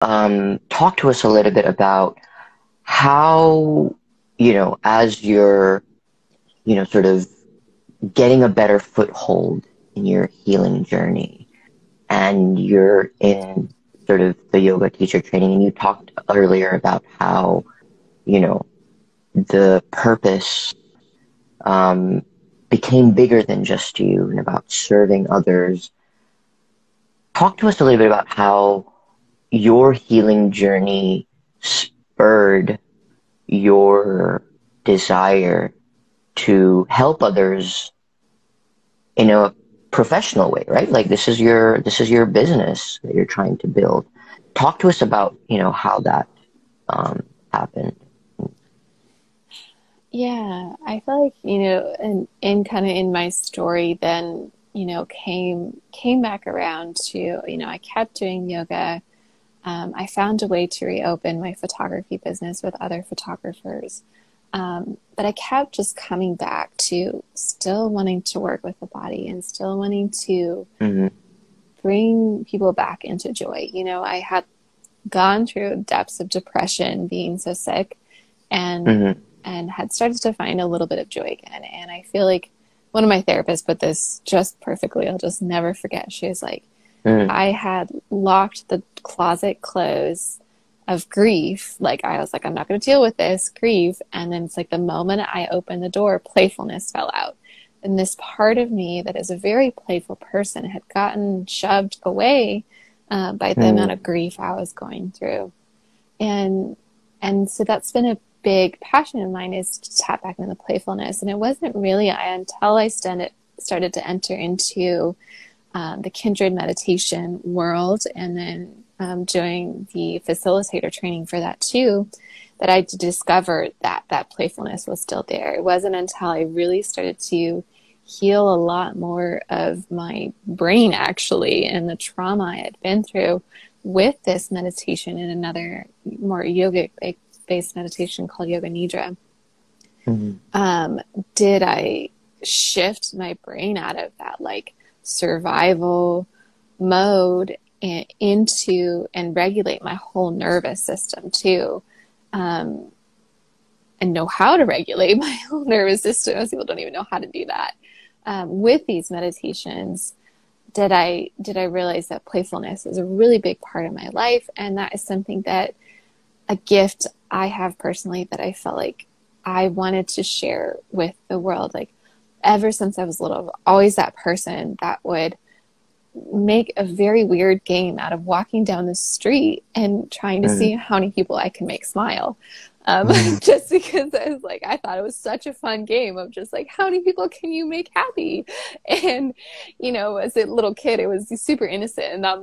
talk to us a little bit about how, as you're, sort of getting a better foothold in your healing journey and you're in sort of the yoga teacher training, and you talked earlier about how, you know, the purpose became bigger than just you and about serving others. Talk to us a little bit about how your healing journey spurred your desire to help others in a professional way, right? Like this is your business that you're trying to build. Talk to us about, how that happened. Yeah, I feel like, and kind of in my story then, came back around to, I kept doing yoga. I found a way to reopen my photography business with other photographers. But I kept just coming back to still wanting to work with the body and still wanting to Hmm. bring people back into joy. I had gone through depths of depression being so sick, and Hmm. and had started to find a little bit of joy again. And I feel like one of my therapists put this just perfectly. I'll just never forget. She was like, Hmm. I had locked the closet clothes of grief. Like I was like, I'm not going to deal with this grief. And then it's like the moment I opened the door, playfulness fell out. And this part of me that is a very playful person had gotten shoved away by the amount of grief I was going through. And so that's been a big passion of mine, is to tap back into the playfulness. And it wasn't really until I started to enter into the kindred meditation world, and then doing the facilitator training for that too, that I discovered that that playfulness was still there. It wasn't until I really started to heal a lot more of my brain, actually, and the trauma I had been through with this meditation and another more yogic based meditation called Yoga Nidra, Hmm. did I shift my brain out of that like survival mode and into and regulate my whole nervous system too, and know how to regulate my whole nervous system. Most people don't even know how to do that. With these meditations, did I realize that playfulness is a really big part of my life, and that is something that a gift I have personally that I felt like I wanted to share with the world. Like ever since I was little, always that person that would make a very weird game out of walking down the street and trying to Hmm. see how many people I can make smile. Hmm. Just because I was like, I thought it was such a fun game of just like, how many people can you make happy? And, as a little kid, it was super innocent and not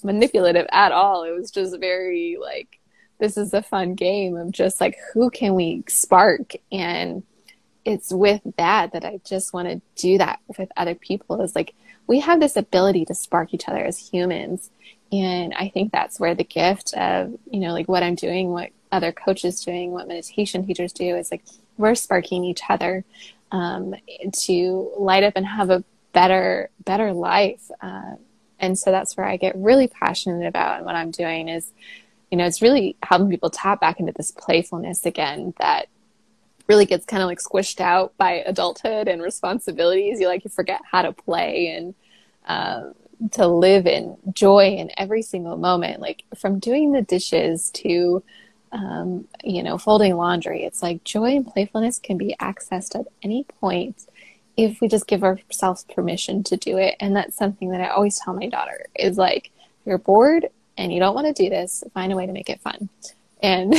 manipulative at all. It was just very like, this is a fun game of just like, who can we spark? And it's with that I just want to do that with other people. Is like, we have this ability to spark each other as humans. And I think that's where the gift of, like what I'm doing, what other coaches doing, what meditation teachers do, is like, we're sparking each other to light up and have a better life. And so that's where I get really passionate about. And what I'm doing is, it's really helping people tap back into this playfulness again that really gets kind of like squished out by adulthood and responsibilities. You forget how to play and to live in joy in every single moment, like from doing the dishes to folding laundry. It's like joy and playfulness can be accessed at any point if we just give ourselves permission to do it. And that's something that I always tell my daughter is like, if you're bored and you don't want to do this, find a way to make it fun. And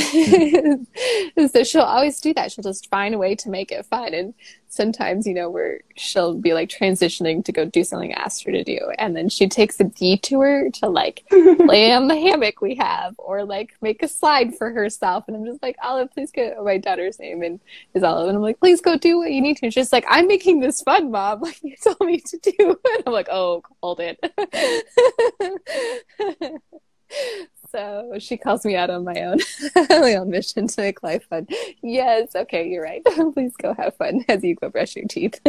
so she'll always do that. She'll just find a way to make it fun. And sometimes, where she'll be like transitioning to go do something I asked her to do. And then she takes a detour to like play on the hammock we have, or like make a slide for herself. And I'm just like, Olive, please go. My daughter's name is Olive. And I'm like, please go do what you need to. And she's like, I'm making this fun, Mom. Like you told me to do. And I'm like, oh, hold it. So she calls me out on my own mission to make life fun. Yes, okay, you're right. Please go have fun as you go brush your teeth.